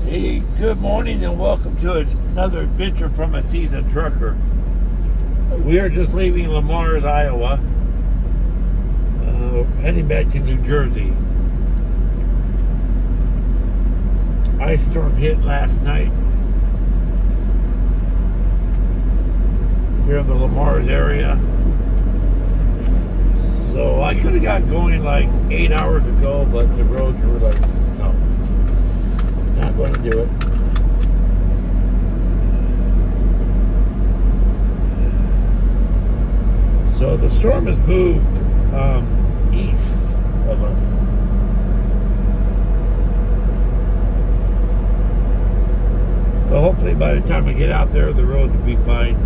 Hey, good morning and welcome to another adventure from a seasoned trucker. We are just leaving Lamar's, Iowa, heading back to New Jersey. Ice storm hit last night here in the Lamar's area. So I could have got going like 8 hours ago, but the roads were like, no, not going to do it. So the storm has moved east of us. So hopefully by the time I get out there, the road will be fine.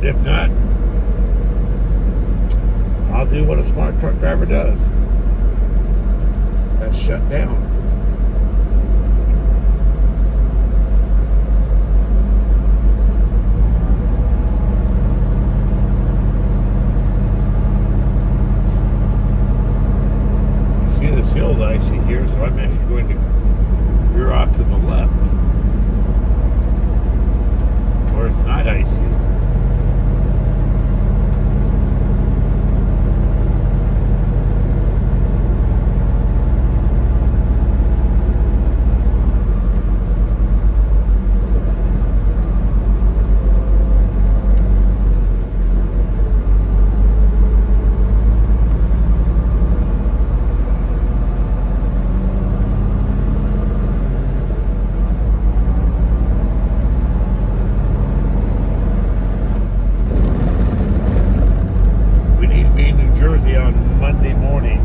If not, I'll do what a smart truck driver does. That's shut down. See this hill actually here, so I'm actually going to veer off to the left, where it's not icy. Monday morning.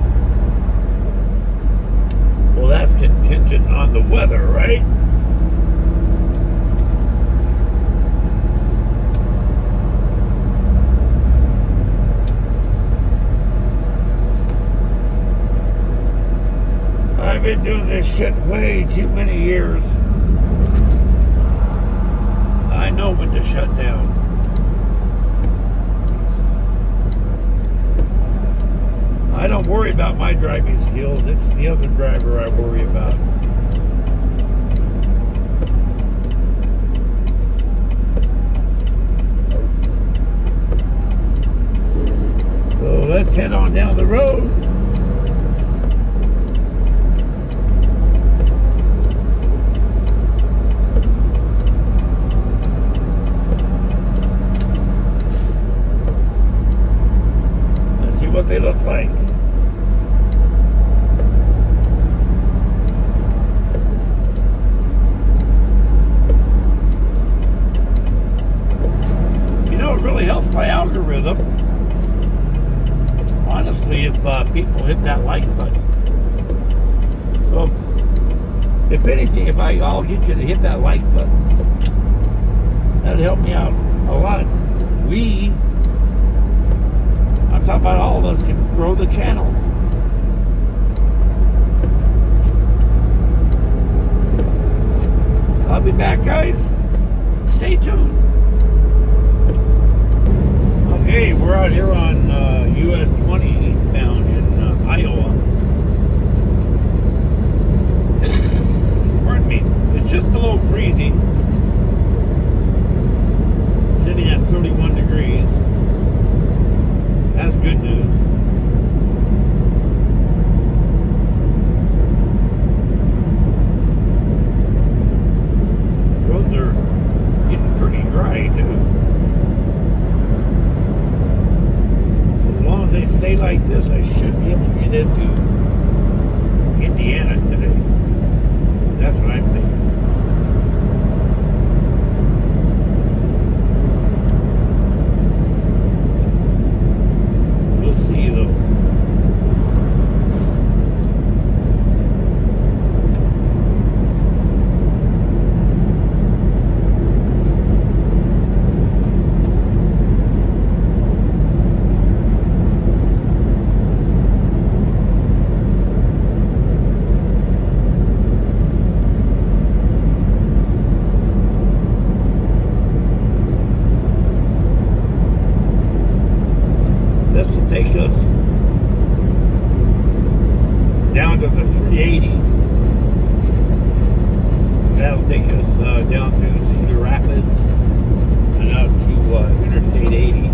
Well, that's contingent on the weather, right? I've been doing this shit way too many years. I know when to shut down. I don't worry about my driving skills. It's the other driver I worry about. So let's head on down the road. Let's see what they look like. It really helps my algorithm, honestly, if people hit that like button. So if anything, if I'll get you to hit that like button, that'd help me out a lot. I'm talking about all of us, can grow the channel. I'll be back, guys. Stay tuned. Okay, we're out here on US 20 eastbound in Iowa. Pardon me. It's just below freezing. Sitting at 31 degrees. That's good news. Roads are getting pretty dry too. As long as they stay like this, I should be able to get into Indiana today. That's what I'm thinking. We'll see though. down to the 380. That'll take us down to Cedar Rapids and out to Interstate 80.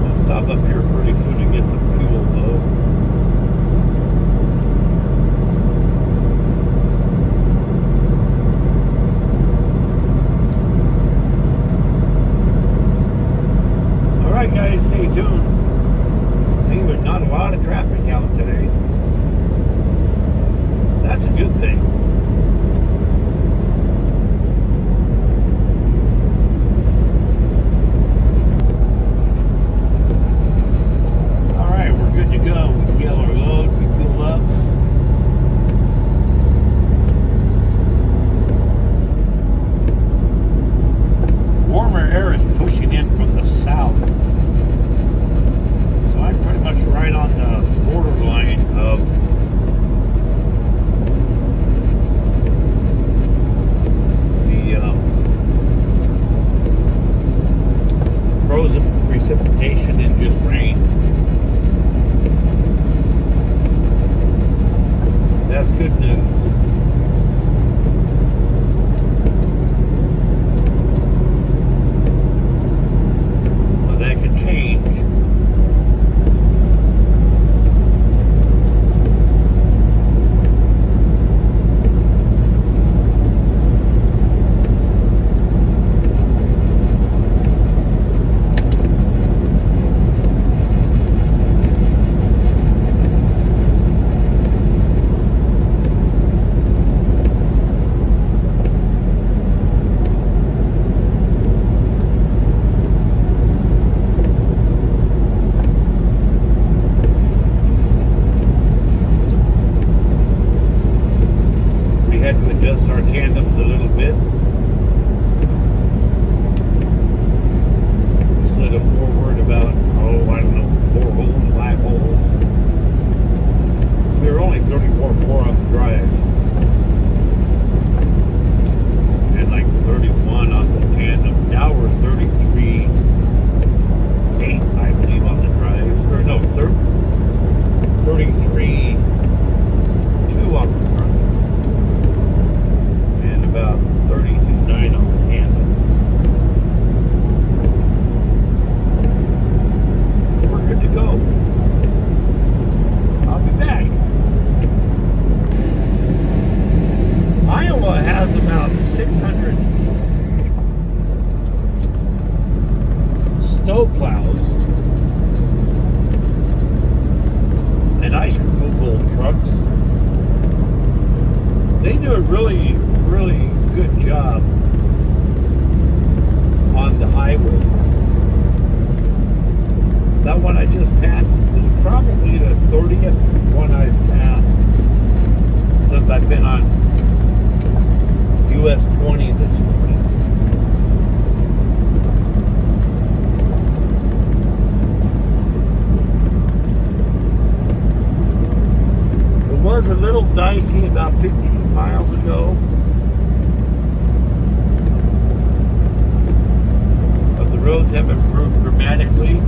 I'll stop up here pretty soon to get some fuel though. Alright guys, stay tuned. See, there's not a lot of traffic out today. That's a good thing. Alright, we're good to go. We scale our load, we fuel up. Warmer air is pushing in from the south. So I'm pretty much right on the borderline of the frozen precipitation and just rain. That's good news. But that can change. Had to adjust our tandems a little bit. Slid them forward about, I don't know, 4 holes, 5 holes. We were only 34 more on the drive. And like 31 on the tandems. Now we're 33, 8, I believe, on the drives. Or no, 33, 2 on the drive. About 32.9 on the tandems. We're good to go. I'll be back. Iowa has about 600 snow plows and ice removal trucks. They do a really good job on the highways. That one I just passed was probably the 30th one I've passed since I've been on US 20 this morning. It was a little dicey about 15 miles ago. The roads have improved dramatically.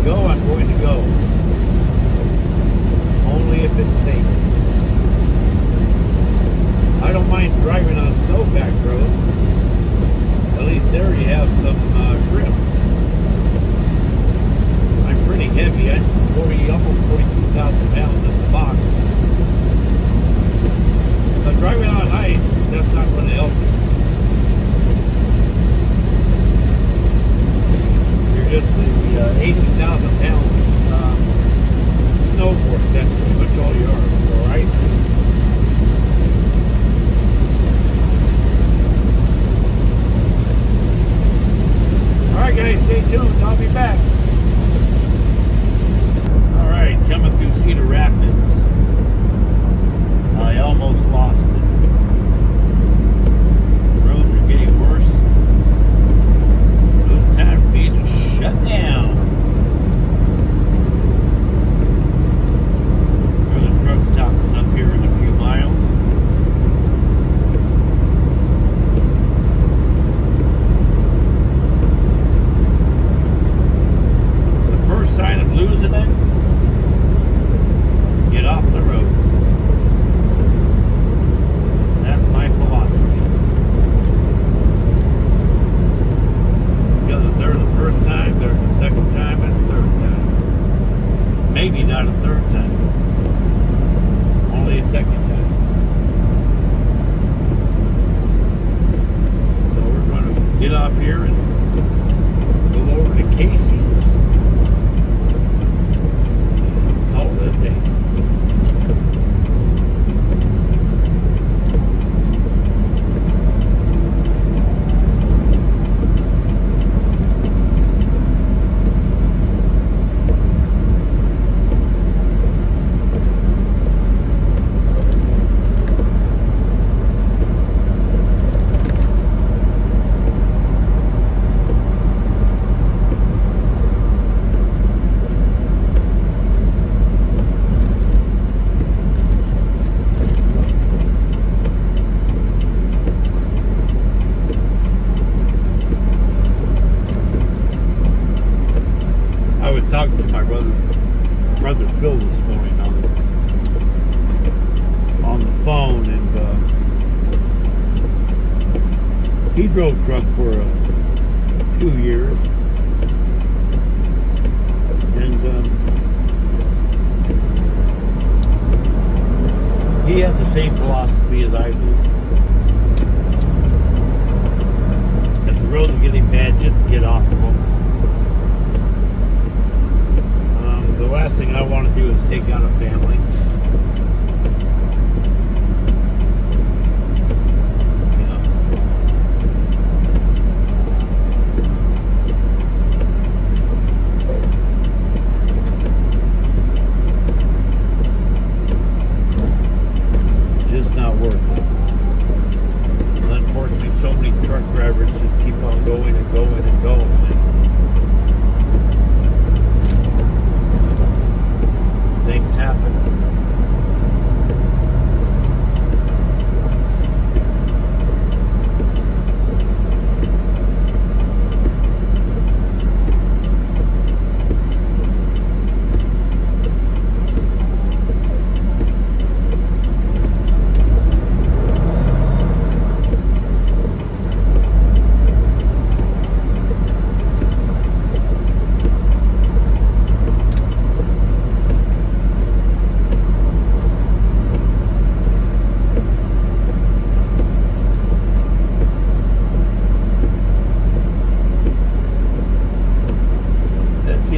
go, I'm going to go. Only if it's safe. I don't mind driving on snowpack roads. At least there you have some grip. I'm pretty heavy. I'm almost 42,000 pounds in the box. But driving on ice, that's not going to help you. You're just the 80,000 pounds snowboard. That's pretty much all you are, or ice. Alright guys, stay tuned. I'll be back. Alright, coming through Cedar Rapids. I almost lost it. The roads are getting worse. So it's time for me to shut down. Where the truck stop is up here in a few miles. The first sign of losing it, get off the road. That's my philosophy. Because if they're the first time, they're the second time, and the third time. Maybe not a third time. Only a second time. So we're going to get off here and go over to Casey's. Call it a day. I was talking to my brother Phil this morning on the phone, and he drove truck for a few years, and he had the same philosophy as I do. If the roads are getting bad, just get off of them. The last thing I want to do is take out a family. You know. Just not worth it. And unfortunately, so many truck drivers just keep on going and going and going. Things happen.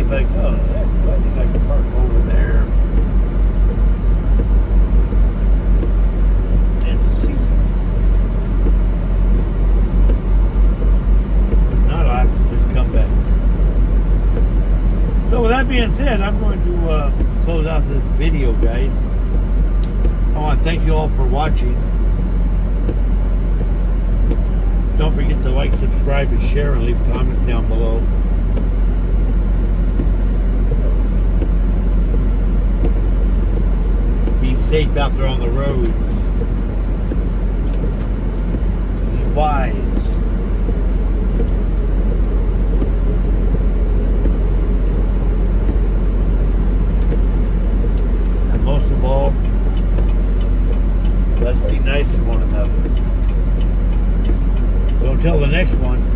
Like, oh, I think I can park over there and see. If not, I'll have to just come back. So with that being said, I'm going to close out this video, guys. I want to thank you all for watching. Don't forget to like, subscribe, and share, and leave comments down below. Be safe out there on the roads. Be wise. until the next one.